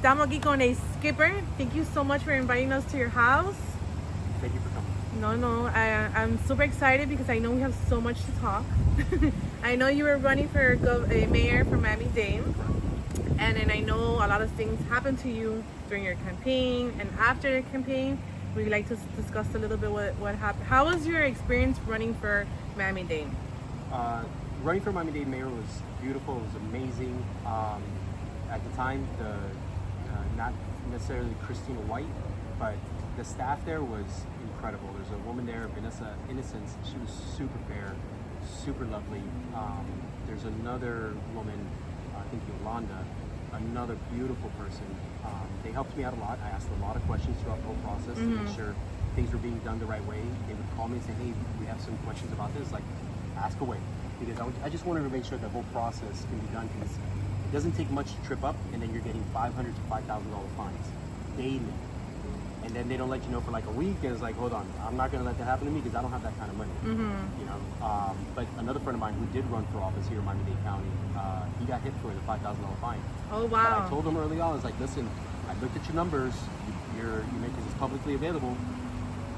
Estamos aquí con a Skipper. Thank you so much for inviting us to your house. Thank you for coming. No, I'm super excited because I know we have so much to talk. I know you were running for a mayor for Miami-Dade, and then I know a lot of things happened to you during your campaign and after the campaign. We'd like to discuss a little bit what happened. How was your experience running for Miami-Dade? Running for Miami-Dade mayor was beautiful. It was amazing. At the time, not necessarily Christina White, but the staff there was incredible. There's a woman there, Vanessa Innocence. She was super fair, super lovely. There's another woman, I think Yolanda, another beautiful person. They helped me out a lot. I asked a lot of questions throughout the whole process to make sure things were being done the right way. They would call me and say, hey, we have some questions about this. Like, ask away. Because I just wanted to make sure the whole process can be done, because it doesn't take much to trip up, and then you're getting $500 to $5,000 fines daily. And then they don't let you know for like a week, and it's like, hold on, I'm not going to let that happen to me because I don't have that kind of money. You know. But another friend of mine who did run for office here in Miami-Dade County, he got hit for the $5,000 fine. Oh, wow. But I told him early on, I was like, listen, I looked at your numbers, you're making this publicly available.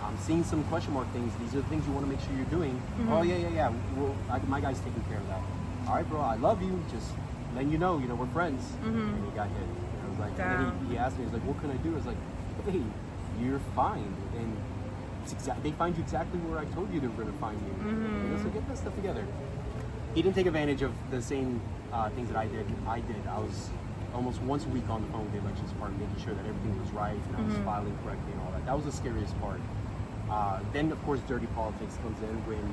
I'm seeing some question mark things. These are the things you want to make sure you're doing. Oh, yeah. Well, my guy's taking care of that. All right, bro, I love you. Just letting you know, we're friends. And he got hit. And I was like, and then he asked me, he's like, what can I do? I was like, hey, you're fine. And they find you exactly where I told you they were going to find you. So get that stuff together. He didn't take advantage of the same things that I did. I was almost once a week on the phone with the elections department, making sure that everything was right and I was filing correctly and all that. That was the scariest part. Then, of course, dirty politics comes in when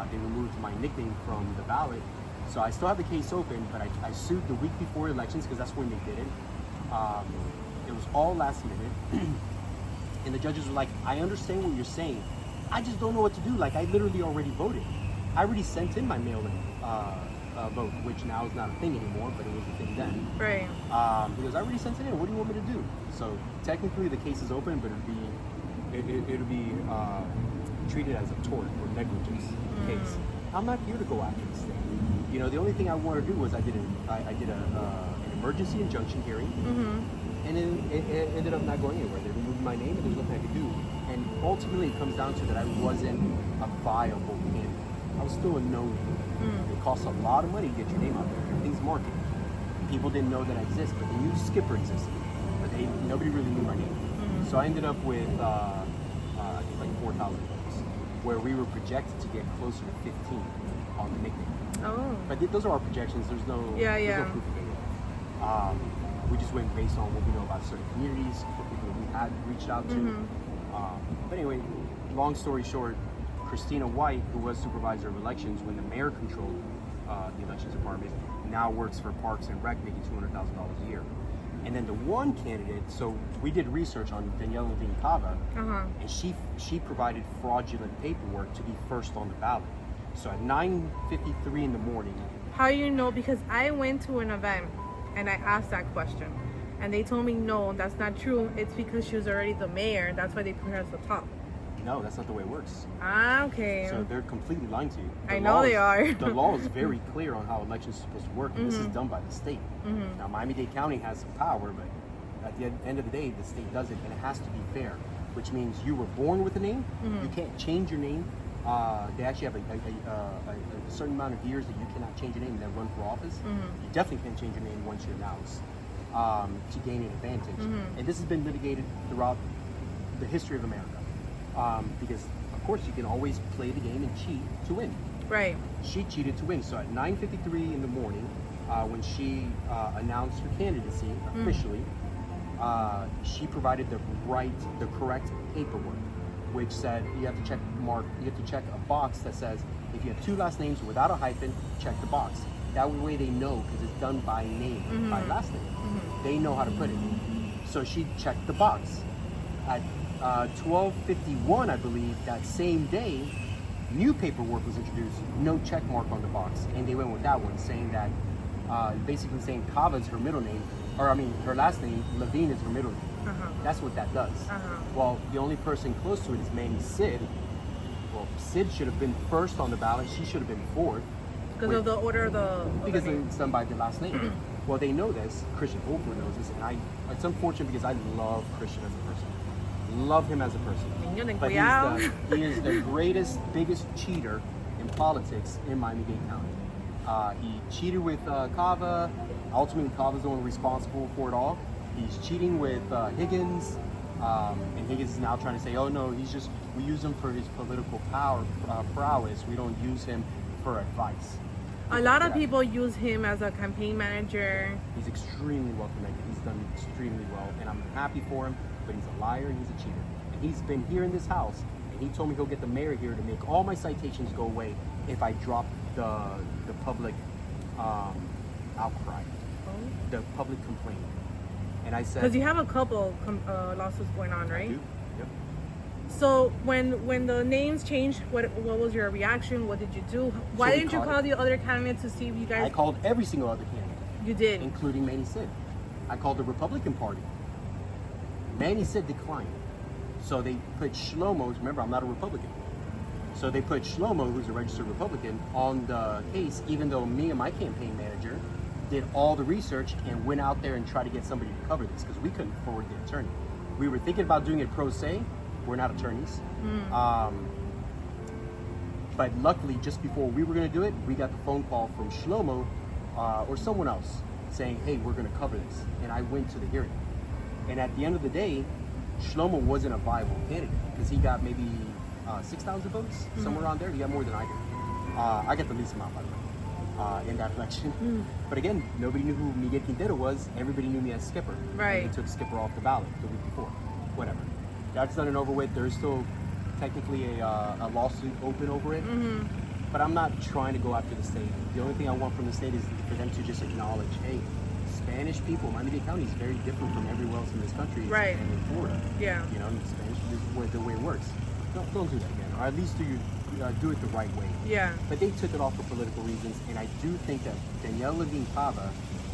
they removed my nickname from the ballot. So I still have the case open, but I sued the week before elections because that's when they did it. It was all last minute. And the judges were like, I understand what you're saying. I just don't know what to do. Like, I literally already voted. I already sent in my mail-in vote, which now is not a thing anymore, but it was a thing then. Right. He goes, I already sent it in. What do you want me to do? So technically the case is open, but it'll be treated as a tort or negligence case. I'm not here to go after this thing. The only thing I wanted to do was I did an emergency injunction hearing, and it ended up not going anywhere. They removed my name, and there's nothing I could do. And ultimately, it comes down to that I wasn't a viable candidate. I was still a no-name. It costs a lot of money to get your name out there. Everything's marketed. People didn't know that I exist, but they knew Skipper existed, but nobody really knew my name. So I ended up with I think like 4,000 votes, where we were projected to get closer to 15 on the nickname. Oh. But those are our projections. There's no proof of it. We just went based on what we know about certain communities, what people we had reached out to. But anyway, long story short, Christina White, who was supervisor of elections when the mayor controlled the elections department, now works for Parks and Rec, making $200,000 a year. And then the one candidate, so we did research on Levine Cava, and she provided fraudulent paperwork to be first on the ballot. So at 9:53 in the morning. How you know? Because I went to an event and I asked that question, and they told me no, that's not true. It's because she was already the mayor. That's why they put her at the top. No, that's not the way it works. Ah, okay. So they're completely lying to you. I know they are. The law is very clear on how elections are supposed to work, and this is done by the state. Now, Miami-Dade County has some power, but at the end of the day, the state does it, and it has to be fair, which means you were born with a name. You can't change your name. They actually have a certain amount of years that you cannot change your name and then run for office. You definitely can't change your name once you're announced to gain an advantage. And this has been litigated throughout the history of America. Because, of course, you can always play the game and cheat to win. Right. She cheated to win. So at 9:53 in the morning, when she announced her candidacy officially, she provided the correct paperwork, which said you have to check a box that says if you have two last names without a hyphen, check the box. That way they know, because it's done by name, by last name. They know how to put it. So she checked the box. At 12:51, I believe, that same day, new paperwork was introduced, no check mark on the box, and they went with that one, saying that basically saying Cava is her middle name, or I mean her last name, Levine is her middle name. That's what that does. Well, the only person close to it is Manny Sid. Well, Sid should have been first on the ballot. She should have been fourth. Because of the order of the because it's done by the last name. Well, they know this. Christian Oakler knows this, and it's unfortunate because I love Christian as a person. Love him as a person. But he is the greatest, biggest cheater in politics in Miami-Dade County. He cheated with Cava. Ultimately, Cava's the one responsible for it all. He's cheating with Higgins, and Higgins is now trying to say, "Oh no, we use him for his political prowess. We don't use him for advice." A lot of people use him as a campaign manager. He's extremely well connected. He's done extremely well, and I'm happy for him. But he's a liar and he's a cheater. And he's been here in this house, and he told me he'll get the mayor here to make all my citations go away if I drop the public outcry, the public complaint. And I said, because you have a couple lawsuits going on, right? I do. Yep. So when the names changed, what was your reaction? What did you do? Why didn't you call the other candidates to see if you guys? I called every single other candidate. You did, including Manny Sid. I called the Republican Party. Manny Sid declined. So they put Shlomo. Remember, I'm not a Republican. So they put Shlomo, who's a registered Republican, on the case, even though me and my campaign manager did all the research and went out there and tried to get somebody to cover this because we couldn't afford the attorney. We were thinking about doing it pro se. We're not attorneys. But luckily, just before we were going to do it, we got the phone call from Shlomo or someone else saying, "Hey, we're going to cover this." And I went to the hearing. And at the end of the day, Shlomo wasn't a viable candidate because he got maybe 6,000 votes, somewhere around there. He got more than I did. I got the least amount, by the way, in that election. But again, nobody knew who Miguel Quintana was. Everybody knew me as Skipper. Right. And they took Skipper off the ballot the week before. Whatever. That's done and over with. There's still technically a lawsuit open over it. But I'm not trying to go after the state. The only thing I want from the state is for them to just acknowledge, hey, Spanish people, Miami-Dade County is very different from everywhere else in this country. Right. And in Florida. Yeah. You know, Spanish is the way it works. Don't do that again. Or at least do it the right way. Yeah. But they took it off for political reasons, and I do think that Levine Cava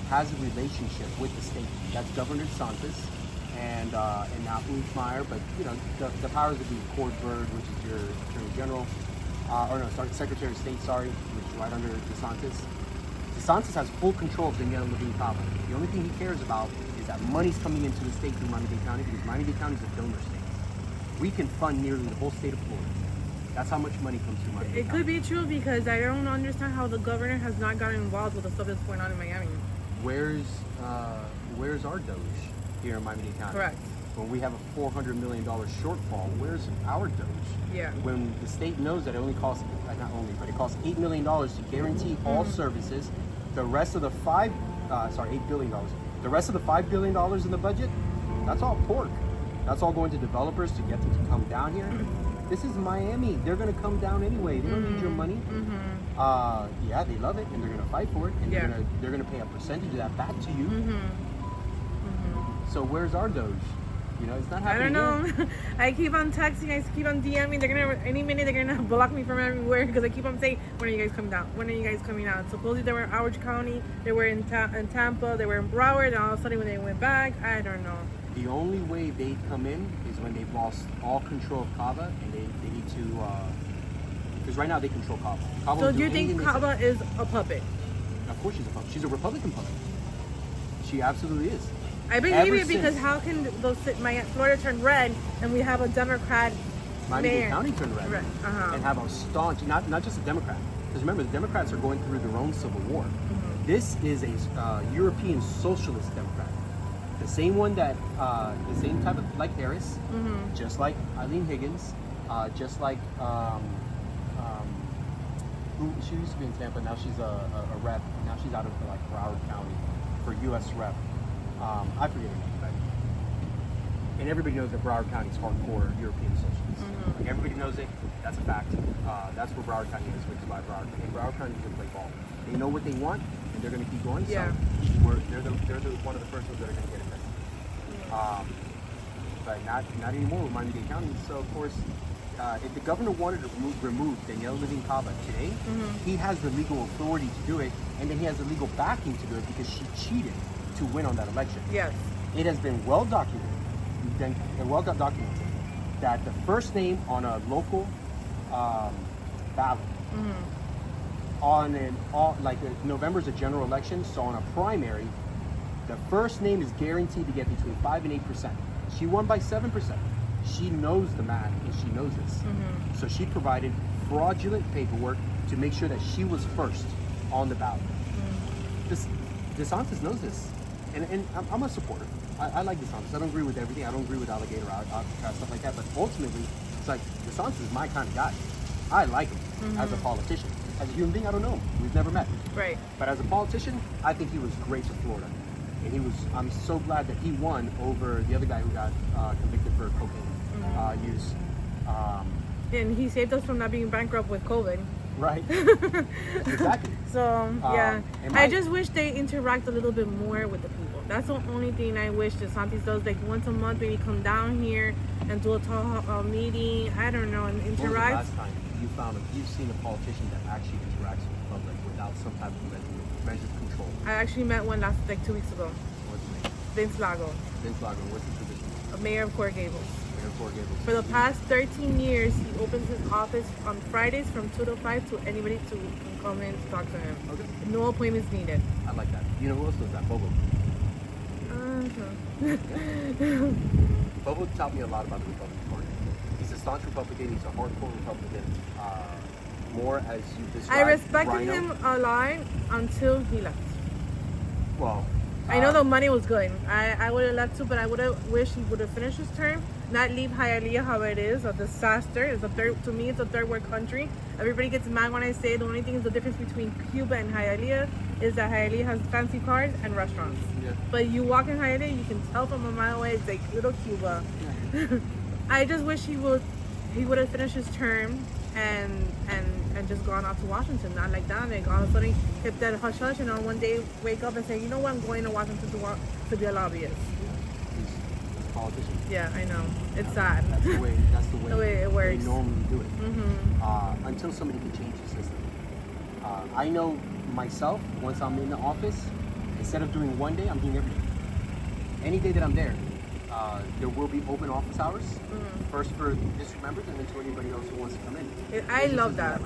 has a relationship with the state. That's Governor DeSantis and now Meyer, but you know the powers that be, Cordberg, which is your Attorney General, Secretary of State, which is right under DeSantis. DeSantis has full control of Levine Cava. The only thing he cares about is that money's coming into the state through Miami-Dade County because Miami-Dade County is a donor state. We can fund nearly the whole state of Florida. That's how much money comes through Miami-Dade County. It could be true because I don't understand how the governor has not gotten involved with the stuff that's going on in Miami. Where's our Doge here in Miami-Dade County? Correct. When we have a $400 million shortfall, where's our Doge? Yeah. When the state knows that it only costs, not only, but it costs $8 million to guarantee all services, the rest of the $8 billion. The rest of the $5 billion in the budget, that's all pork. That's all going to developers to get them to come down here. This is Miami. They're going to come down anyway. They don't need your money. Yeah, they love it, and they're going to fight for it, and they're going to pay a percentage of that back to you. So where's our Doge? You know, it's not happening. I don't know. I keep on texting. I keep on DMing. They're gonna any minute they're gonna block me from everywhere because I keep on saying, "When are you guys coming down? When are you guys coming out?" Supposedly they were in Howard County. They were in Tampa. They were in Broward. And all of a sudden when they went back, I don't know. The only way they come in is when they've lost all control of Cava, and they need to. Because right now they control Cava. So do you think Cava is a puppet? Of course she's a puppet. She's a Republican puppet. She absolutely is. I believe it because how can Florida turn red and we have a Democrat Miami-Dade County turn red and have a staunch, not just a Democrat. Because remember, the Democrats are going through their own civil war. This is a European socialist Democrat. The same one that, the same type of, like Harris, just like Eileen Higgins, just like, she used to be in Tampa, now she's a rep, now she's out of like Broward County for U.S. rep. I forget her name, but and everybody knows that Broward County is hardcore European socialists. Like everybody knows it. That's a fact. That's where Broward County is, which is why Broward County is going to play ball. They know what they want, and they're going to keep going. Yeah. So they're one of the first ones that are going to get it. But not anymore with Miami-Dade County. So of course, if the governor wanted to remove Levine Cava today, he has the legal authority to do it, and then he has the legal backing to do it because she cheated to win on that election. Yes. It has been well documented that the first name on a local ballot November's a general election, so on a primary, The first name is guaranteed to get between 5 and 8%. She won by 7%. She knows the math and she knows this. So she provided fraudulent paperwork to make sure that she was first on the ballot. DeSantis knows this. And I'm a supporter. I like DeSantis. I don't agree with everything. I don't agree with alligator stuff like that. But ultimately, it's like DeSantis is my kind of guy. I like him as a politician. As a human being, I don't know him. We've never met. Right. But as a politician, I think he was great for Florida. And I'm so glad that he won over the other guy who got convicted for cocaine use. And he saved us from not being bankrupt with COVID. Right. Exactly. So, yeah. I just wish they interact a little bit more with the people. That's the only thing I wish DeSantis does. Like once a month, maybe come down here and do a town hall meeting. I don't know, and interact. When was the last time you've seen a politician that actually interacts with the public without some type of measure of control? I actually met one like 2 weeks ago. What's his name? Vince Lago. Vince Lago. What's his position? Mayor of Coral Gables. Mayor of Coral Gables. For the past 13 years, he opens his office on Fridays from 2 to 5 to anybody to come in to talk to him. Okay. No appointments needed. I like that. You know who else does that? Bobo. Bobo taught me a lot about the Republican Party. He's a staunch Republican. He's a hardcore Republican. More as you described. I respected Rhino. him a lot until he left. Well, I know the money was good. I would have left too, but I would have wished he would have finished his term, not leave Hialeah how it is, a disaster. It's to me, it's a third world country. Everybody gets mad when I say the only thing is the difference between Cuba and Hialeah is that Hialeah has fancy cars and restaurants. Yeah. But you walk in Hialeah, you can tell from a mile away it's like little Cuba. Yeah. I just wish he would have finished his term and just gone out to Washington, not like that. Like all of a sudden hit that hush hush and on one day wake up and say, you know what, I'm going to Washington to be a lobbyist. He's a politician. Yeah, I know. It's sad. That's the way it works. They normally do it. Until somebody can change the system. I know myself, once I'm in the office, instead of doing one day, I'm doing every day. Any day that I'm there will be open office hours. First for district members and then to anybody else who wants to come in. I love that.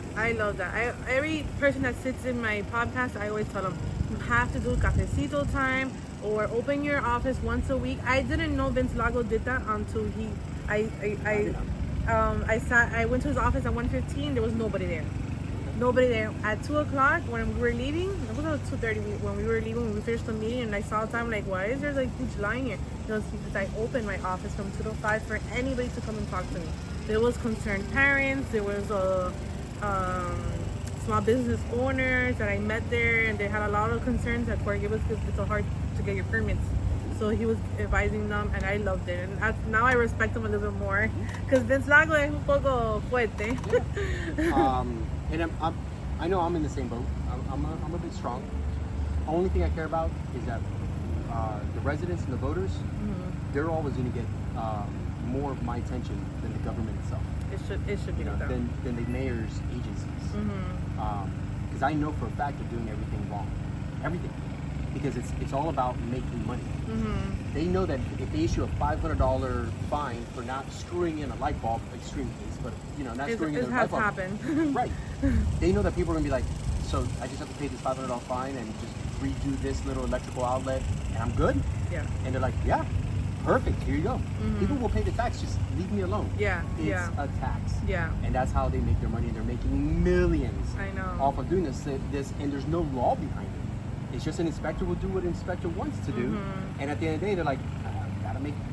Every person that sits in my podcast, I always tell them, you have to do cafecito time or open your office once a week. I didn't know Vince Lago did that until I went to his office at 1:15. There was nobody there. Nobody there. At 2 o'clock when we were leaving, it was about 2:30 when we were leaving, when we finished the meeting, and I saw the time, like, why is there like huge line here? It was because I opened my office from 2 to 5 for anybody to come and talk to me. There was concerned parents, there was small business owners that I met there, and they had a lot of concerns at Coral Gables because it's so hard to get your permits. So he was advising them, and I loved it. And now I respect him a little bit more because Vince Lago es un poco fuerte. Yeah. And I know I'm in the same boat. I'm a bit strong. Only thing I care about is that the residents and the voters, they're always going to get more of my attention than the government itself. It should be than the mayor's agencies. Because I know for a fact they're doing everything wrong. Everything. Because it's all about making money. They know that if they issue a $500 fine for not screwing in a light bulb, extreme case, but not screwing in a light bulb. Happened. Right. They know that people are gonna be like, so I just have to pay this $500 fine and just redo this little electrical outlet, and I'm good. Yeah. And they're like, yeah, perfect. Here you go. People will pay the tax. Just leave me alone. Yeah. It's a tax. Yeah. And that's how they make their money. They're making millions. I know. Off of doing this, and there's no law behind it. It's just an inspector will do what an inspector wants to do, and at the end of the day, they're like,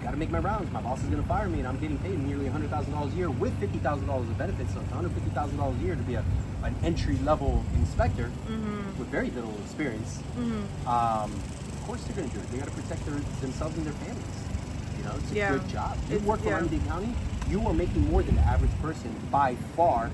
gotta make my rounds. My boss is gonna fire me, and I'm getting paid nearly $100,000 a year with $50,000 of benefits. So it's $150,000 a year to be an entry level inspector with very little experience. Of course, they're gonna do it. They gotta protect themselves and their families. It's a good job. You work for Miami-Dade County, you are making more than the average person by far,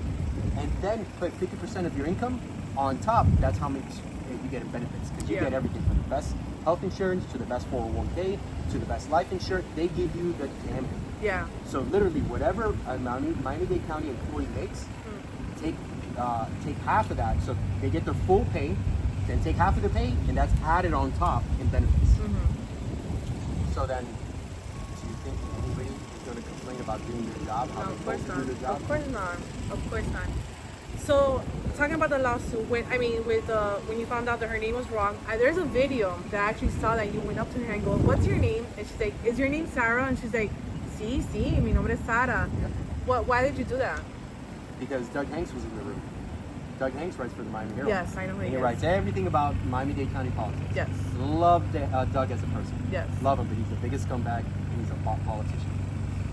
and then put 50% of your income on top. That's how much you get in benefits, because you get everything from the best health insurance to the best 401k to the best life insurance. They give you the gambit. Yeah. So literally, whatever a Miami-Dade County employee makes, take half of that. So they get their full pay, then take half of their pay, and that's added on top in benefits. So then, do you think anybody is going to complain about doing their job? No, of course not. Do their job? Of course not. Of course not. So talking about the lawsuit, when you found out that her name was wrong, there's a video that I actually saw that you went up to her and go, "What's your name?" And she's like, "Is your name Sarah?" And she's like, sí, mi nombre es Sara. Yeah. Why did you do that? Because Doug Hanks was in the room. Doug Hanks writes for the Miami Herald. Yes, I know he writes everything about Miami-Dade County politics. Yes. Love Doug as a person. Yes. Love him, but he's the biggest scumbag and he's a politician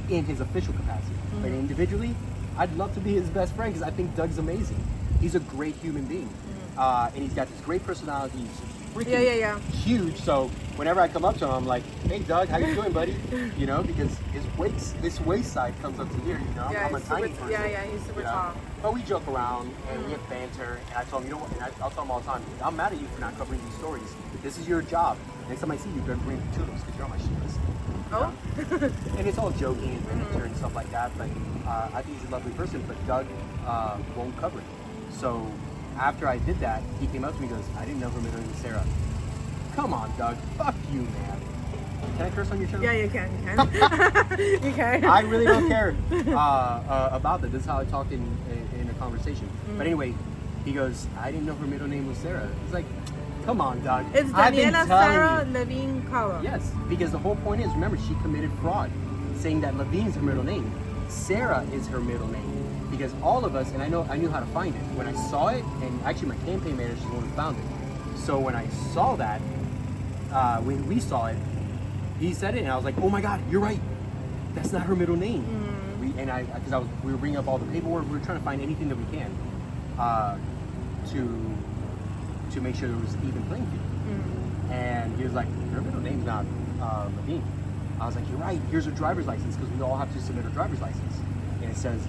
in his official capacity. Mm-hmm. But individually, I'd love to be his best friend because I think Doug's amazing. He's a great human being. And he's got this great personality. He's freaking huge. So whenever I come up to him, I'm like, "Hey, Doug, how you doing, buddy?" You know, because his waist side comes up to here. You know, I'm a tiny person. Yeah, he's super tall. But we joke around and we have banter. And I told him, you know what? And I'll tell him all the time, "I'm mad at you for not covering these stories. This is your job. Next time I see you, you better bring me toodles because you're on my shit list." Oh. And it's all joking and banter and stuff like that. But I think he's a lovely person. But Doug won't cover it. So after I did that, he came up to me and goes, "I didn't know her middle name was Sarah." Come on, Doug. Fuck you, man. Can I curse on your channel? Yeah, you can. You can. I really don't care about that. This is how I talk in a conversation. But anyway, he goes, "I didn't know her middle name was Sarah." It's like, come on, Doug. It's Daniela Sarah Levine Cava. Yes, because the whole point is, remember, she committed fraud, saying that Levine's her middle name. Sarah is her middle name. Because all of us, and I knew how to find it. When I saw it, and actually my campaign manager is the one who found it. So when I saw that, when we saw it, he said it, and I was like, "Oh my God, you're right. That's not her middle name." We were bringing up all the paperwork. We were trying to find anything that we can to make sure there was even playing field. And he was like, "Her middle name's not Levine." I was like, "You're right. Here's her driver's license because we all have to submit our driver's license." And it says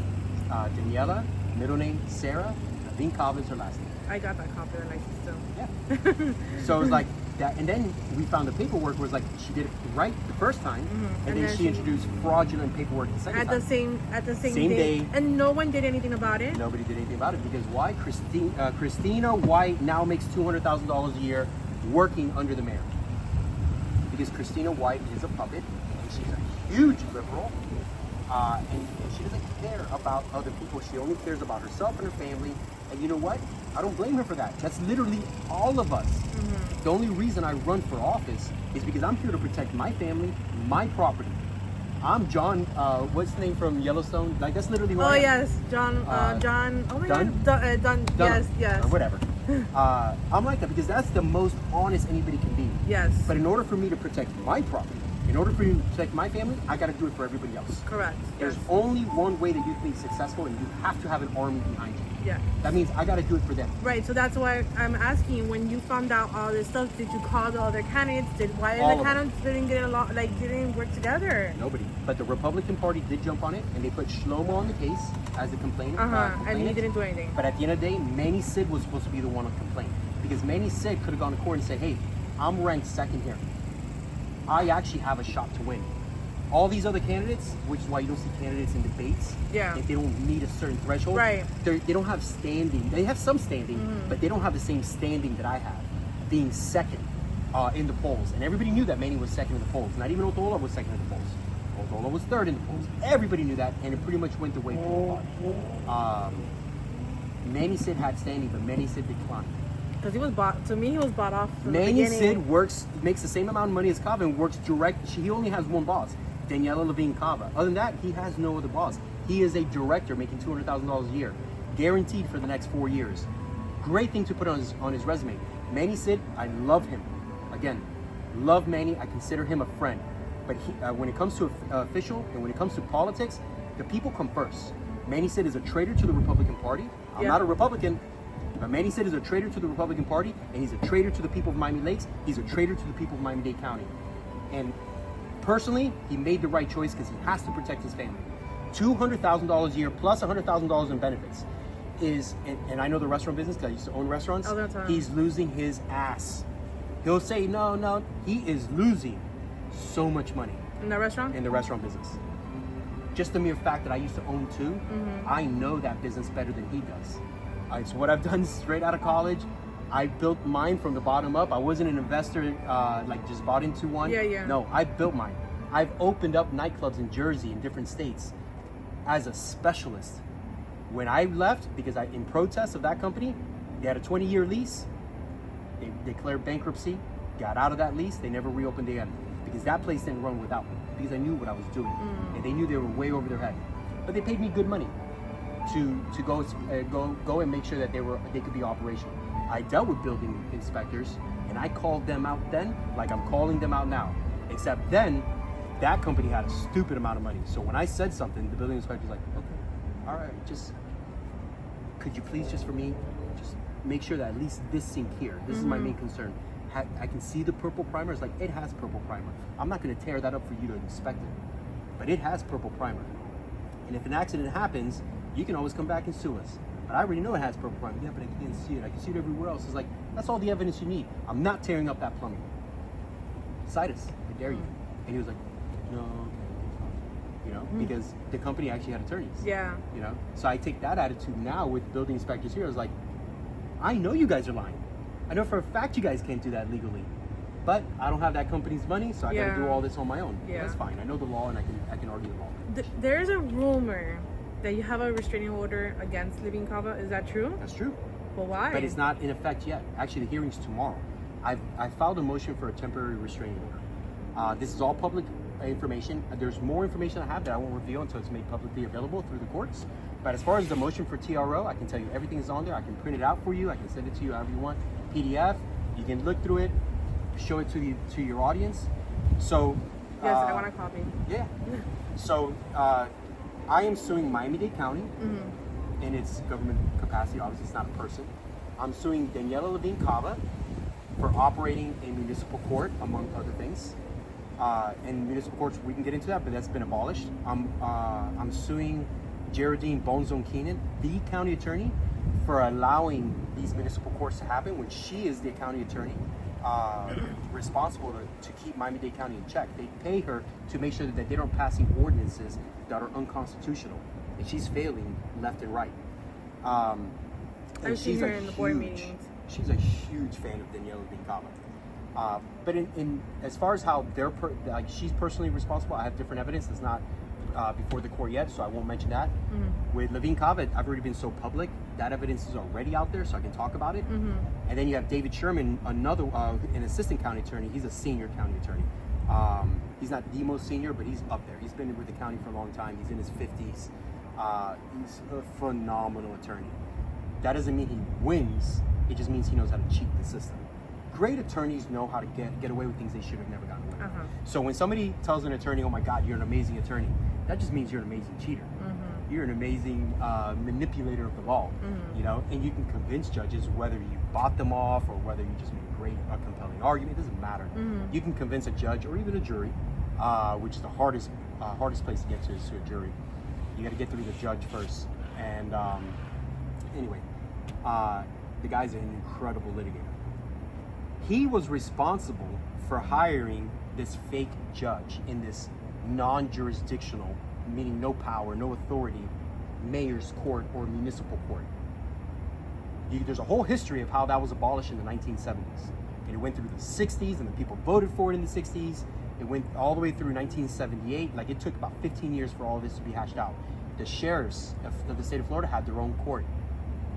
Daniela, middle name Sarah, Levine Cava is her last name. I got that copy of the license still. Yeah. So it was like that, and then we found the paperwork was like she did it right the first time, and then she introduced fraudulent paperwork the second time. At the same day. And no one did anything about it. Nobody did anything about it because why? Christina White now makes $200,000 a year working under the mayor. Because Christina White is a puppet, and she's a huge liberal. And she doesn't care about other people. She only cares about herself and her family. And you know what? I don't blame her for that. That's literally all of us. The only reason I run for office is because I'm here to protect my family, my property. I'm John, what's the name from Yellowstone? Like, that's literally who I am. Yes, John, oh my Dunn? God, Dunn, yes. Or whatever. I'm like that because that's the most honest anybody can be. Yes. But in order for me to protect my property, in order for me to protect my family, I got to do it for everybody else. Correct. There's only one way that you can be successul, and you have to have an army behind you. Yeah. That means I got to do it for them. Right. So that's why I'm asking you. When you found out all this stuff, did you call the other candidates? Why the candidates didn't get along? Like, didn't work together? Nobody. But the Republican Party did jump on it, and they put Shlomo on the case as the complainant. And he didn't do anything. But at the end of the day, Manny Sid was supposed to be the one to complain because Manny Sid could have gone to court and said, "Hey, I'm ranked second here. I actually have a shot to win." All these other candidates, which is why you don't see candidates in debates, if they don't meet a certain threshold, right? They don't have standing. They have some standing, but they don't have the same standing that I have, being second in the polls. And everybody knew that Manny was second in the polls. Not even Otola was second in the polls. Otola was third in the polls. Everybody knew that, and it pretty much went the way people thought. Manny Sid had standing, but Manny Sid declined. Because he was bought. To me, he was bought off from Manny the beginning. Sid makes the same amount of money as Cava and works direct. He only has one boss, Daniela Levine Cava. Other than that, he has no other boss. He is a director making $200,000 a year, guaranteed for the next 4 years. Great thing to put on his resume. Manny Sid, I love him. Again, love Manny. I consider him a friend. But when it comes to official and when it comes to politics, the people come first. Manny Sid is a traitor to the Republican Party. I'm not a Republican. But Manny Sid is a traitor to the Republican Party, and he's a traitor to the people of Miami Lakes. He's a traitor to the people of Miami-Dade County. And personally, he made the right choice because he has to protect his family. $200,000 a year plus $100,000 in benefits is, and I know the restaurant business because I used to own restaurants. All the time. He's losing his ass. He'll say, no, he is losing so much money. In the restaurant? In the restaurant business. Just the mere fact that I used to own two, I know that business better than he does. It's what I've done straight out of college. I built mine from the bottom up. I wasn't an investor, like just bought into one. Yeah. No, I built mine. I've opened up nightclubs in Jersey in different states as a specialist. When I left, because in protest of that company, they had a 20-year lease. They declared bankruptcy, got out of that lease. They never reopened again because that place didn't run without me, because I knew what I was doing, and they knew they were way over their head. But they paid me good money to go and make sure that they could be operational. I dealt with building inspectors, and I called them out then like I'm calling them out now. Except then, that company had a stupid amount of money. So when I said something, the building inspector's like, okay, all right, just could you please just for me, just make sure that at least this sink here. This is my main concern. I can see the purple primer. It's like, it has purple primer. I'm not going to tear that up for you to inspect it, but it has purple primer. And if an accident happens, you can always come back and sue us. But I already know it has purple primer. Yeah, but I can't see it. I can see it everywhere else. It's like, that's all the evidence you need. I'm not tearing up that plumbing. Cite us. I dare you. And he was like, no, okay. You know, because the company actually had attorneys. Yeah. You know, so I take that attitude now with building inspectors here. I was like, I know you guys are lying. I know for a fact you guys can't do that legally, but I don't have that company's money, so I got to do all this on my own. Yeah. That's fine. I know the law, and I can argue the law. There's a rumor that you have a restraining order against Levine Cava. Is that true? That's true. But why? But it's not in effect yet. Actually, the hearing's tomorrow. I filed a motion for a temporary restraining order. This is all public information. There's more information I have that I won't reveal until it's made publicly available through the courts. But as far as the motion for TRO, I can tell you everything is on there. I can print it out for you. I can send it to you however you want. PDF. You can look through it, show it to your audience. So yes, I want a copy. Yeah. So I am suing Miami-Dade County in its government capacity. Obviously, it's not a person. I'm suing Daniela Levine Cava for operating a municipal court, among other things. And municipal courts, we can get into that, but that's been abolished. I'm suing Geraldine Bonezone Keenan, the county attorney, for allowing these municipal courts to happen when she is the county attorney responsible to keep Miami-Dade County in check. They pay her to make sure that they don't passing ordinances that are unconstitutional, and she's failing left and right. I've seen her in the board meetings. She's a huge fan of Daniela Levine Cava. But in as far as how she's personally responsible, I have different evidence that's not before the court yet, so I won't mention that. With Levine Cava, I've already been so public. That evidence is already out there, so I can talk about it. And then you have David Sherman, another an assistant county attorney. He's a senior county attorney. He's not the most senior, but he's up there. He's been with the county for a long time. He's in his 50s. He's a phenomenal attorney. That doesn't mean he wins. It just means he knows how to cheat the system. Great attorneys know how to get away with things they should have never gotten away with. So when somebody tells an attorney, oh my God, you're an amazing attorney, that just means you're an amazing cheater. You're an amazing manipulator of the law, you know, and you can convince judges whether you bought them off or whether you just made a compelling argument. It doesn't matter. You can convince a judge or even a jury, which is the hardest place to get to, is to a jury. You got to get through the judge first. And anyway, the guy's an incredible litigator. He was responsible for hiring this fake judge in this non-jurisdictional, meaning no power, no authority, mayor's court or municipal court. There's a whole history of how that was abolished in the 1970s. And it went through the 60s, and the people voted for it in the 60s. It went all the way through 1978. Like, it took about 15 years for all of this to be hashed out. The sheriffs of the state of Florida had their own court.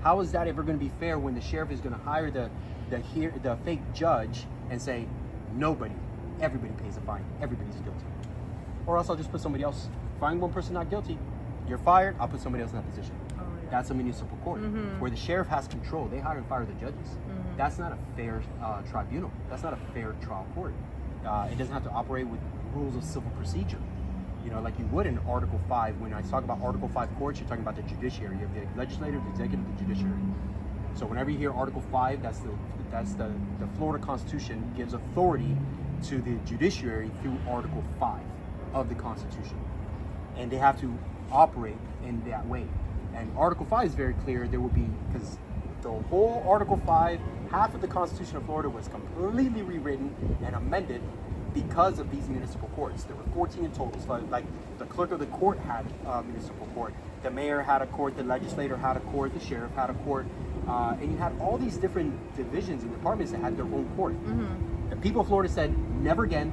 How is that ever going to be fair when the sheriff is going to hire the fake judge and say, everybody pays a fine, everybody's guilty? Or else I'll just put somebody else. Find one person not guilty, you're fired, I'll put somebody else in that position. That's a municipal court where the sheriff has control. They hire and fire the judges. That's not a fair tribunal. That's not a fair trial court. It doesn't have to operate with rules of civil procedure, you know, like you would in Article 5. When I talk about Article 5 courts, you're talking about the judiciary. You have the legislative, the executive, the judiciary. So whenever you hear Article 5, that's the Florida Constitution gives authority to the judiciary through Article 5 of the Constitution, and they have to operate in that way. And Article 5 is very clear. There will be, because the whole Article 5, half of the Constitution of Florida was completely rewritten and amended because of these municipal courts. There were 14 in total. So like the clerk of the court had a municipal court, the mayor had a court, the legislator had a court, the sheriff had a court, and you had all these different divisions and departments that had their own court. The people of Florida said, never again.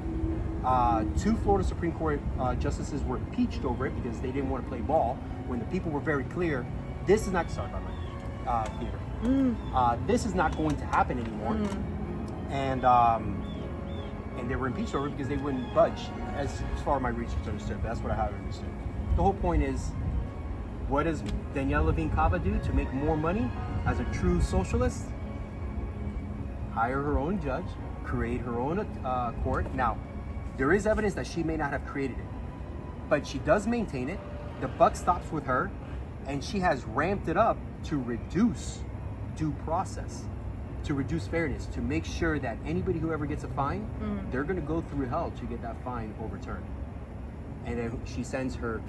2 Florida Supreme Court justices were impeached over it because they didn't want to play ball, when the people were very clear, this is not, sorry about my theater. This is not going to happen anymore. And they were impeached over it because they wouldn't budge, as far as my research understood. That's what I have understood. The whole point is, what does Danielle Levine Cava do to make more money as a true socialist? Hire her own judge, create her own court. Now, there is evidence that she may not have created it, but she does maintain it. The buck stops with her, and she has ramped it up to reduce due process, to reduce fairness, to make sure that anybody who ever gets a fine, they're going to go through hell to get that fine overturned. And then she sends her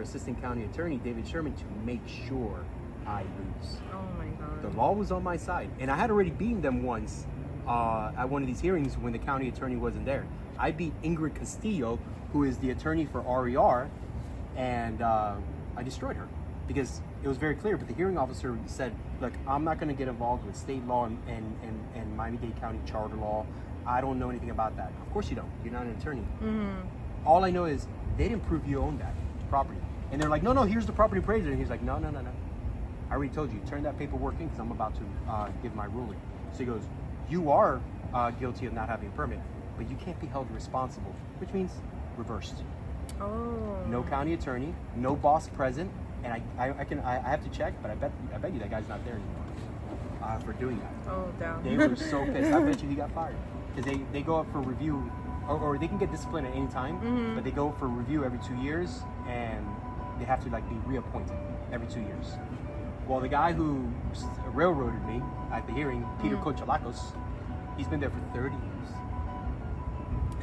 assistant county attorney, David Sherman, to make sure I lose. Oh my God. The law was on my side. And I had already beaten them once at one of these hearings when the county attorney wasn't there. I beat Ingrid Castillo, who is the attorney for RER, and I destroyed her because it was very clear. But the hearing officer said, look, I'm not going to get involved with state law and Miami-Dade County charter law. I don't know anything about that. Of course you don't. You're not an attorney. All I know is they didn't prove you own that property. And they're like, no, here's the property appraiser. And he's like, no. I already told you, turn that paperwork in because I'm about to give my ruling. So he goes, you are guilty of not having a permit, but you can't be held responsible, which means reversed. Oh. No county attorney, no boss present, and I have to check, but I bet you that guy's not there anymore for doing that. Oh, damn. They were so pissed. I bet you he got fired because they go up for review, or they can get disciplined at any time, but they go for review every 2 years, and they have to like be reappointed every 2 years. Well, the guy who railroaded me at the hearing, Peter Cochalacos, he's been there for 30 years.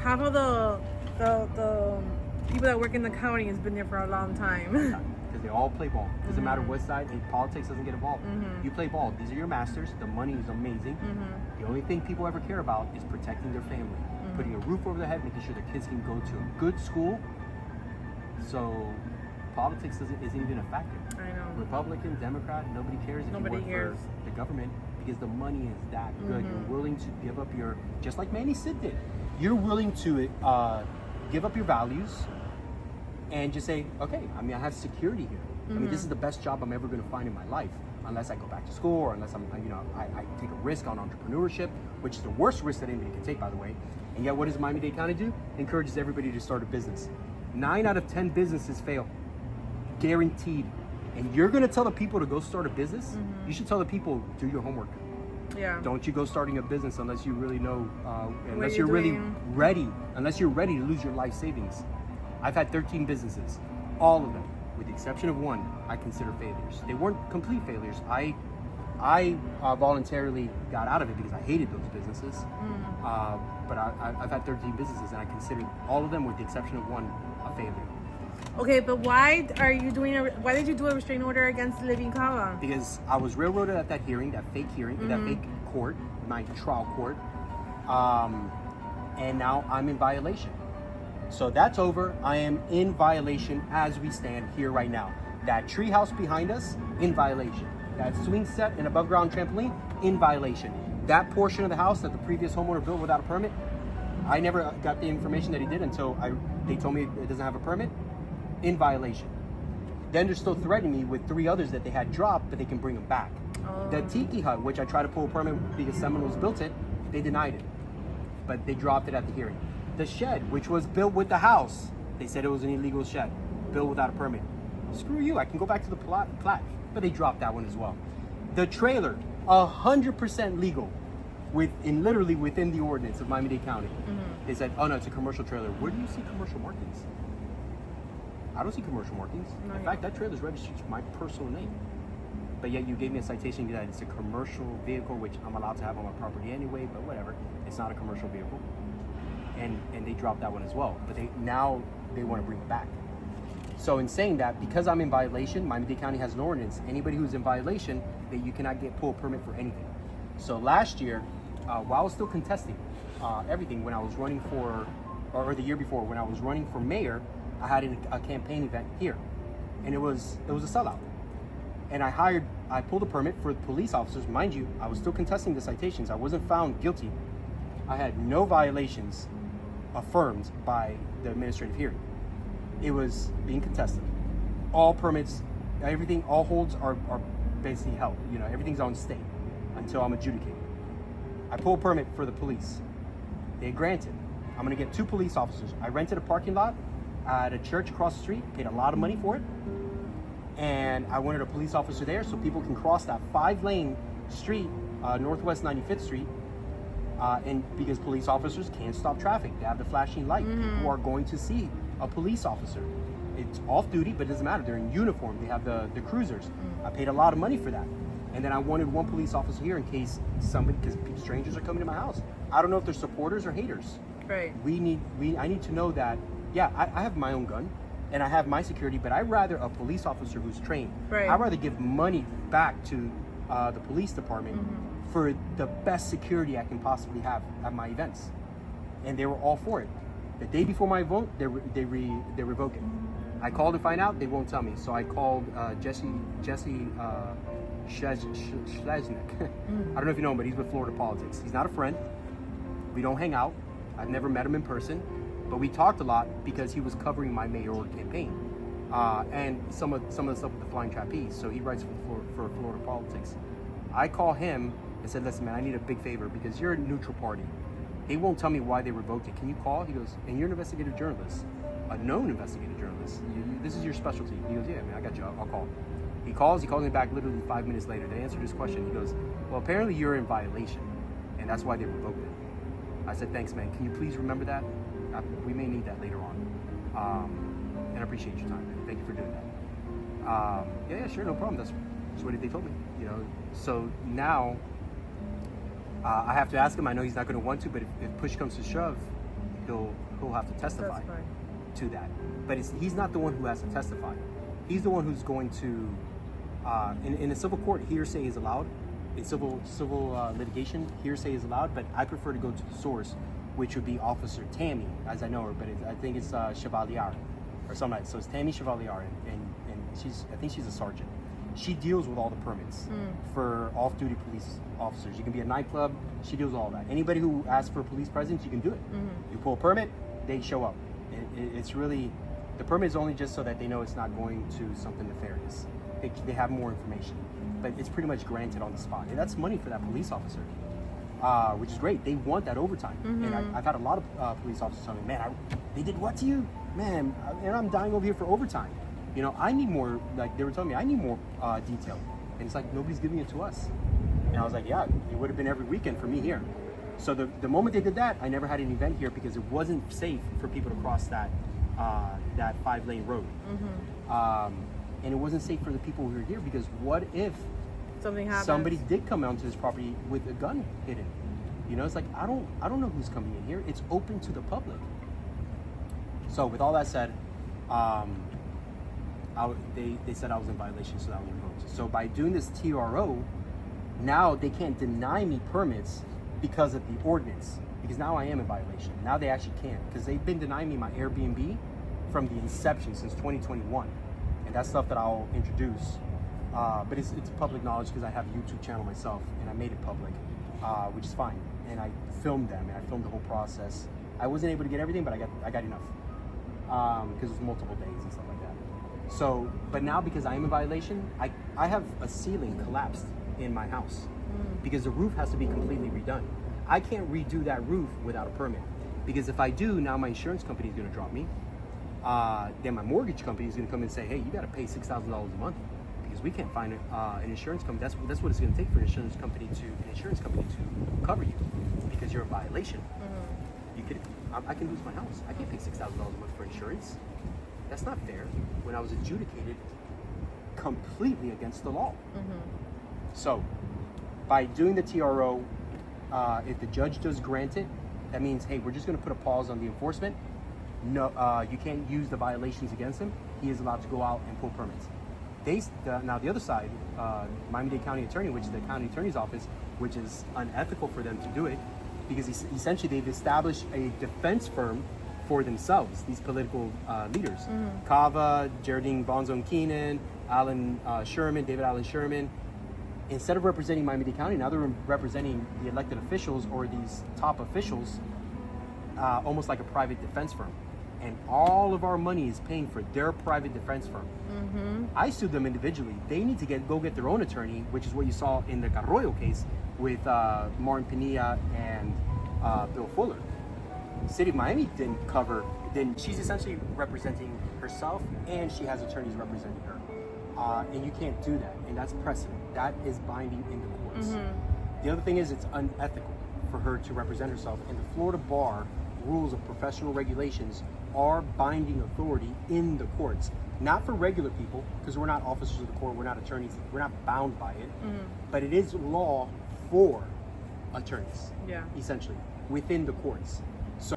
Half of the people that work in the county has been there for a long time. Because they all play ball. Doesn't matter what side, and politics doesn't get involved. You play ball. These are your masters. The money is amazing. The only thing people ever care about is protecting their family, putting a roof over their head, making sure their kids can go to a good school. So politics isn't even a factor. I know. Republican, Democrat, nobody cares if Nobody you work cares. for the government because the money is that good. You're willing to give up your, just like Manny Sid did, you're willing to give up your values and just say, okay, I mean, I have security here. I mean, this is the best job I'm ever going to find in my life, unless I go back to school or unless I take a risk on entrepreneurship, which is the worst risk that anybody can take, by the way. And yet, what does Miami-Dade County do? Encourages everybody to start a business. 9 out of 10 businesses fail, guaranteed. And you're going to tell the people to go start a business? You should tell the people, do your homework. Yeah. Don't you go starting a business unless you really know, unless you're you're really doing. ready, unless you're ready to lose your life savings. I've had 13 businesses. All of them, with the exception of one, I consider failures. They weren't complete failures. I voluntarily got out of it because I hated those businesses. But I've had 13 businesses, and I consider all of them, with the exception of one, a failure. Okay, but why did you do a restraining order against Levine Cava? Because I was railroaded at that hearing, that fake hearing, that fake court, my trial court, and now I'm in violation. So that's over. I am in violation as we stand here right now. That treehouse behind us, in violation. That swing set and above ground trampoline, in violation. That portion of the house that the previous homeowner built without a permit, I never got the information that he did until they told me it doesn't have a permit. In violation. Then they're still threatening me with 3 others that they had dropped, but they can bring them back. The Tiki Hut, which I tried to pull a permit because Seminoles built it, they denied it, but they dropped it at the hearing. The shed, which was built with the house, they said it was an illegal shed, built without a permit. Screw you, I can go back to the plat, but they dropped that one as well. The trailer, 100% legal, literally within the ordinance of Miami-Dade County. They said, oh no, it's a commercial trailer. Where do you see commercial markings? I don't see commercial markings. In fact, that trailer is registered to my personal name. But yet you gave me a citation that it's a commercial vehicle, which I'm allowed to have on my property anyway, but whatever. It's not a commercial vehicle. And they dropped that one as well. But now they want to bring it back. So in saying that, because I'm in violation, Miami-Dade County has an ordinance. Anybody who's in violation, that you cannot pull a permit for anything. So last year, while I was still contesting everything, when I was running for, or the year before, when I was running for mayor, I had a campaign event here, and it was a sellout. And I pulled a permit for police officers. Mind you, I was still contesting the citations. I wasn't found guilty. I had no violations affirmed by the administrative hearing. It was being contested. All permits everything, all holds are basically held. You know, everything's on stay until I'm adjudicated. I pull a permit for the police. They grant it. I'm gonna get 2 police officers. I rented a parking lot at a church across the street, paid a lot of money for it. And I wanted a police officer there so people can cross that 5-lane street, Northwest 95th Street. And because police officers can't stop traffic. They have the flashing light. People are going to see a police officer. It's off duty, but it doesn't matter. They're in uniform. They have the cruisers. I paid a lot of money for that. And then I wanted 1 police officer here in case somebody, because strangers are coming to my house. I don't know if they're supporters or haters. Right. I need to know that, yeah, I have my own gun and I have my security, but I'd rather a police officer who's trained. Right. I'd rather give money back to the police department for the best security I can possibly have at my events. And they were all for it. The day before my vote, they revoke it. I called to find out, they won't tell me. So I called Jesse Schlesnick. I don't know if you know him, but he's with Florida Politics. He's not a friend. We don't hang out. I've never met him in person, but we talked a lot because he was covering my mayoral campaign and some of the stuff with the Flying Trapeze. So he writes for Florida Politics. I call him and said, "Listen, man, I need a big favor because you're a neutral party. They won't tell me why they revoked it. Can you call?" He goes, "And you're an investigative journalist, a known investigative journalist. This is your specialty." He goes, "Yeah, man, I got you. I'll call." He calls me back literally 5 minutes later to answer this question. He goes, "Well, apparently you're in violation, and that's why they revoked it." I said, "Thanks, man. Can you please remember that? We may need that later on. And I appreciate your time, man. Thank you for doing that." Yeah, sure, no problem. That's what they told me. You know, so now I have to ask him. I know he's not going to want to, but if push comes to shove, he'll have to testify to that. But he's not the one who has to testify. He's the one who's going to. In a civil court, hearsay is allowed. In civil litigation, hearsay is allowed, but I prefer to go to the source, which would be Officer Tammy, as I know her, but I think it's Chevalier or something like that. So it's Tammy Chevalier, and I think she's a sergeant. She deals with all the permits for off-duty police officers. You can be a nightclub, she deals with all that. Anybody who asks for a police presence, you can do it. You pull a permit, they show up. It's really, the permit is only just so that they know it's not going to something nefarious. They have more information, but it's pretty much granted on the spot. And that's money for that police officer, which is great. They want that overtime. And I've had a lot of police officers tell me, "Man, they did what to you? Man, and I'm dying over here for overtime. You know, I need more," like they were telling me, "I need more detail." And it's like, nobody's giving it to us. And I was like, yeah, it would have been every weekend for me here. So the moment they did that, I never had an event here because it wasn't safe for people to cross that 5-lane road. And it wasn't safe for the people who were here because what if something happens? Somebody did come onto this property with a gun hidden? You know, it's like, I don't know who's coming in here. It's open to the public. So with all that said, they said I was in violation, so that was revoked. So by doing this TRO, now they can't deny me permits because of the ordinance, because now I am in violation. Now they actually can't, because they've been denying me my Airbnb from the inception since 2021. And that's stuff that I'll introduce. But it's public knowledge because I have a YouTube channel myself and I made it public, which is fine. And I filmed them and I filmed the whole process. I wasn't able to get everything, but I got enough because it was multiple days and stuff like that. So, but now because I am in violation, I have a ceiling collapsed in my house because the roof has to be completely redone. I can't redo that roof without a permit because if I do, now my insurance company is going to drop me. Then my mortgage company is going to come and say, "Hey, you got to pay $6,000 a month because we can't find an insurance company." That's what it's going to take for an insurance company to cover you because you're in violation. You could, I can lose my house. I can't pay $6,000 a month for insurance. That's not fair. When I was adjudicated completely against the law. So, by doing the TRO, if the judge does grant it, that means, hey, we're just going to put a pause on the enforcement. No, you can't use the violations against him. He is allowed to go out and pull permits. Now the other side, Miami-Dade County Attorney, which is the county attorney's office, which is unethical for them to do it, because essentially they've established a defense firm for themselves, these political leaders. Cava, Geraldine Bonzone Keenan, David Allen Sherman. Instead of representing Miami-Dade County, now they're representing the elected officials or these top officials, almost like a private defense firm. and all of our money is paying for their private defense firm. I sued them individually. They need to go get their own attorney, which is what you saw in the Carroyo case with Martin Pinilla and Bill Fuller. City of Miami didn't cover. Then she's essentially representing herself, and she has attorneys representing her. And you can't do that, and that's precedent. That is binding in the courts. The other thing is it's unethical for her to represent herself, and the Florida Bar rules of professional regulations are binding authority in the courts. Not for regular people, because we're not officers of the court, we're not attorneys, we're not bound by it, but it is law for attorneys, essentially, within the courts. So,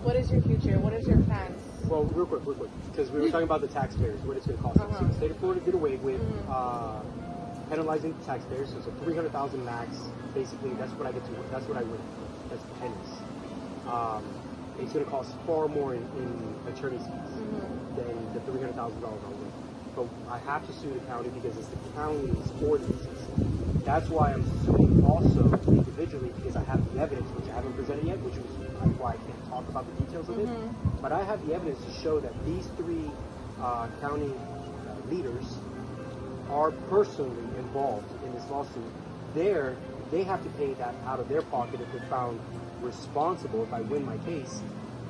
what is your future? What is your plans? Well, real quick, because we were talking about the taxpayers, what it's going to cost us. So the state of Florida did away with penalizing the taxpayers, so it's a $300,000 max. Basically, that's what I get to. That's what I win. That's pennies. It's going to cost far more in attorney's fees than the $300,000 I'll win. But I have to sue the county because it's the county's ordinances. That's why I'm suing also individually, because I have the evidence, which I haven't presented yet, which is why I can't talk about the details of it. But I have the evidence to show that these three county leaders are personally involved in this lawsuit. They have to pay that out of their pocket if they're found responsible if I win my case.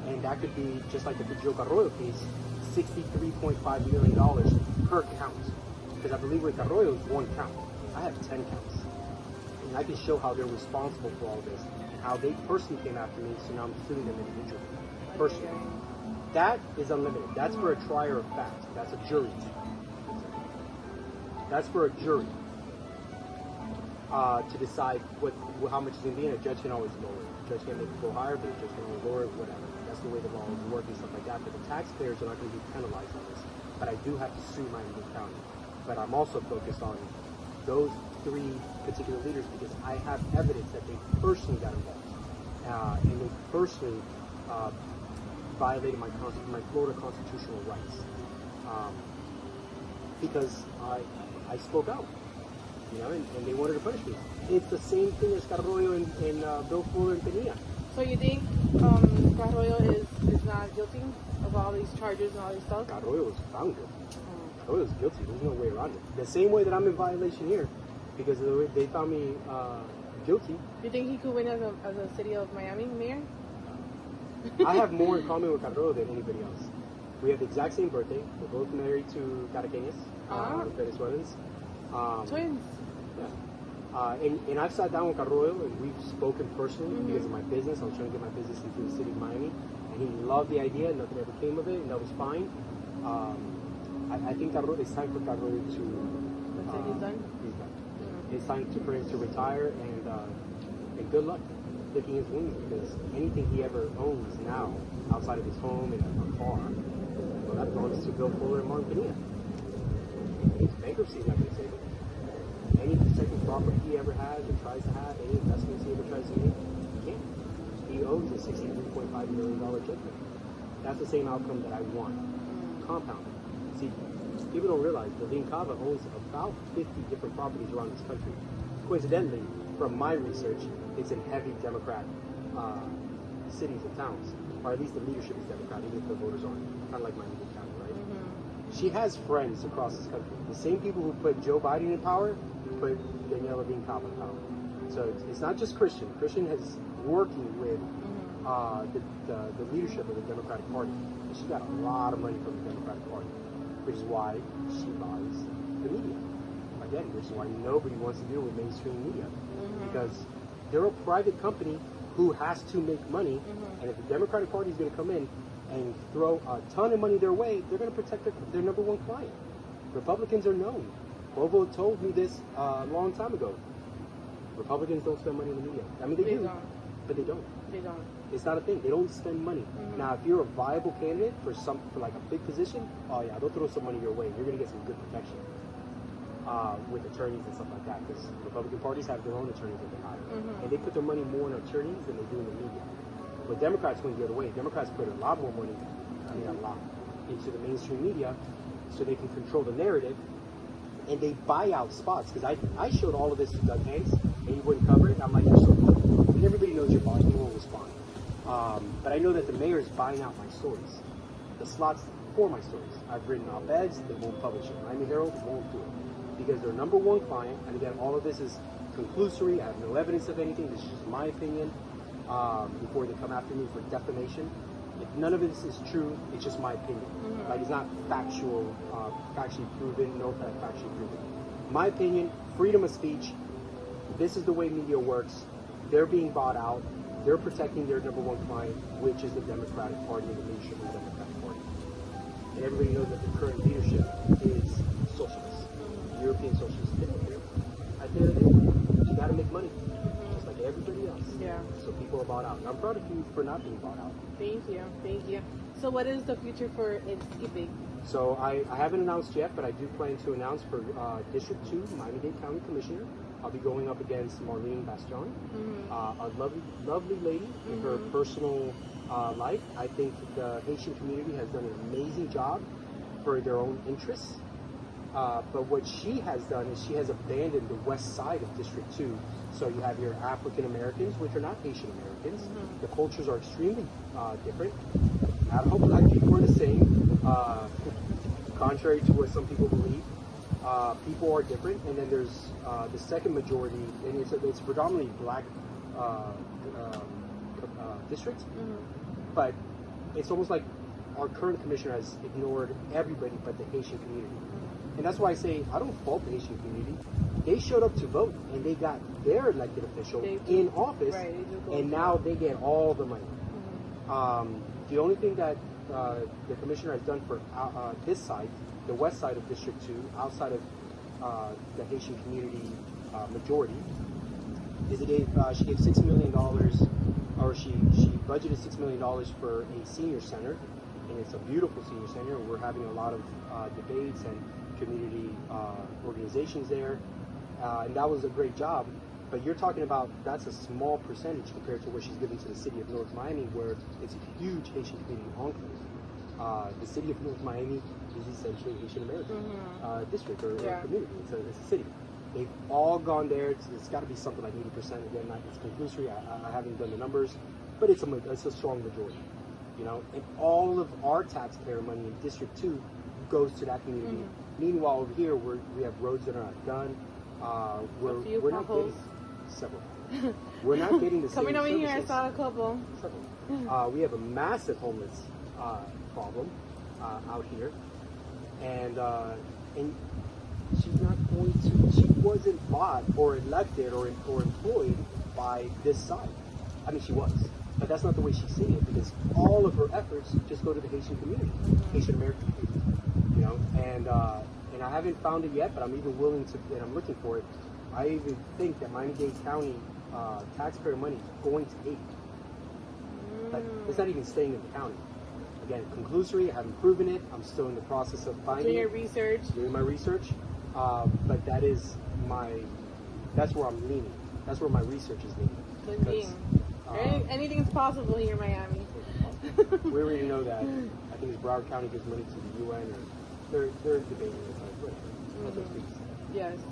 And that could be, just like the Joe Carroyo case, $63.5 million per count. Because I believe with Carroyo is one count. I have 10 counts. And I can show how they're responsible for all this, and how they personally came after me, so now I'm suing them individually. Personally. That is unlimited. That's for a trier of fact. That's a jury. That's for a jury to decide how much is going to be, and a judge can always lower it. A judge can make it go higher, but a judge can always lower it, whatever. That's the way the law is working, stuff like that. But the taxpayers are not going to be penalized on this. But I do have to sue Miami-Dade County. But I'm also focused on those three particular leaders because I have evidence that they personally got involved. And they personally violated my Florida constitutional rights. Because I spoke out. And they wanted to punish me. It's the same thing as Carroyo and Bill Fuller and Pinilla. So you think Carroyo is not guilty of all these charges and all this stuff? Carroyo was found guilty. Carroyo was guilty. There's no way around it. The same way that I'm in violation here, because of the way they found me guilty. You think he could win as a city of Miami mayor? I have more in common with Carroyo than anybody else. We have the exact same birthday. We're both married to Caraqueñas, Venezuelans. Twins. Yeah. And I've sat down with Carroyo and we've spoken personally because of my business. I was trying to get my business into the city of Miami, and he loved the idea. Nothing ever came of it, and that was fine. I think it's time for Carroyo to. He's done. He's done. It's time for him to retire, and good luck licking his wings, because anything he ever owns now outside of his home and a car, well, that belongs to Bill Fuller and Martin Pinilla. His bankruptcy is not going to save it. Any second property he ever has or tries to have, any investments he ever tries to make, he can't. He owes a $63.5 million judgment. That's the same outcome that I want. Compounded. See, people don't realize Levine Cava owns about 50 different properties around this country. Coincidentally, from my research, it's in heavy Democrat cities and towns, or at least the leadership is Democrat, even if the voters aren't. Kind of like Miami-Dade County, right? She has friends across this country. The same people who put Joe Biden in power put Danielle Levine Cava in power. So it's not just Christian. Christian is working with the leadership of the Democratic Party. And she got a lot of money from the Democratic Party, which is why she buys the media. Again, which is why nobody wants to deal with mainstream media. Because they're a private company who has to make money, and if the Democratic Party is going to come in and throw a ton of money their way, they're going to protect their number one client. Republicans are known. Bovo told me this a long time ago. Republicans don't spend money in the media. I mean, they do, but they don't. They don't. It's not a thing. They don't spend money. Now, if you're a viable candidate for like a big position, oh yeah, they'll throw some money your way. You're going to get some good protection with attorneys and stuff like that, because Republican parties have their own attorneys that they hire, and they put their money more in attorneys than they do in the media. But Democrats went the other way. Democrats put a lot more money, a lot, into the mainstream media, so they can control the narrative, and they buy out spots. Because I showed all of this to Doug Hanks, and he wouldn't cover it. I'm like, you're so cool. And everybody knows your boss. He won't respond. But I know that the mayor is buying out my stories, the slots for my stories. I've written op-eds, they won't publish it. Miami Herald won't do it because their number one client, and again, all of this is conclusory. I have no evidence of anything. This is just my opinion before they come after me for defamation. If none of this is true, it's just my opinion. Like, it's not factual, factually proven, no factually proven. My opinion, freedom of speech, this is the way media works. They're being bought out. They're protecting their number one client, which is the Democratic Party and the leadership of the Democratic Party. And everybody knows that the current leadership is socialist, European socialist. At the end of the day, you got to make money, just like everybody else. Yeah. So people are bought out. And I'm proud of you for not being bought out. Thank you. Thank you. So what is the future for Skipping? So I haven't announced yet, but I do plan to announce for District 2, Miami-Dade County Commissioner. I'll be going up against Marlene Bastion, a lovely lady in her personal life. I think the Haitian community has done an amazing job for their own interests. But what she has done is she has abandoned the west side of District 2. So you have your African Americans, which are not Haitian Americans. The cultures are extremely different. Not all black people are the same, contrary to what some people believe. People are different, and then there's the second majority, and it's predominantly black district, but it's almost like our current commissioner has ignored everybody but the Haitian community. And that's why I say I don't fault the Haitian community. They showed up to vote, and they got their elected official in office, and now they get all the money. The only thing that the commissioner has done for this side, the west side of District 2, outside of the Haitian community majority, is she gave $6 million, or she budgeted $6 million for a senior center, and it's a beautiful senior center. We're having a lot of debates and community organizations there, and that was a great job. But you're talking about, that's a small percentage compared to what she's given to the city of North Miami, where it's a huge Haitian community enclave. The city of North Miami is essentially Haitian American district or community. It's a city. They've all gone there. It's got to be something like 80%. Again, it's conclusory. I haven't done the numbers, but it's a strong majority. You know, and all of our taxpayer money in District 2 goes to that community. Meanwhile, over here, we have roads that are not done. We're not getting several. We're not getting the same Coming over services. here, I saw a couple. Several. We have a massive homeless problem out here, and she's not going to. She wasn't bought or elected or employed by this side. I mean, she was, but that's not the way she's seeing it, because all of her efforts just go to the Haitian community, Haitian American community. You know, and I haven't found it yet, but I'm even willing to, and I'm looking for it. I even think that Miami-Dade County taxpayer money is going to Haiti. Like, it's not even staying in the county. Again, conclusory, I haven't proven it. I'm still in the process of finding Doing your research. Doing my research. But that's where I'm leaning. That's where my research is leaning. Anything's possible here in Miami. We already know that. I think it's Broward County gives money to the UN, or they're debating it, but whatever. That's what it speaks. Yes.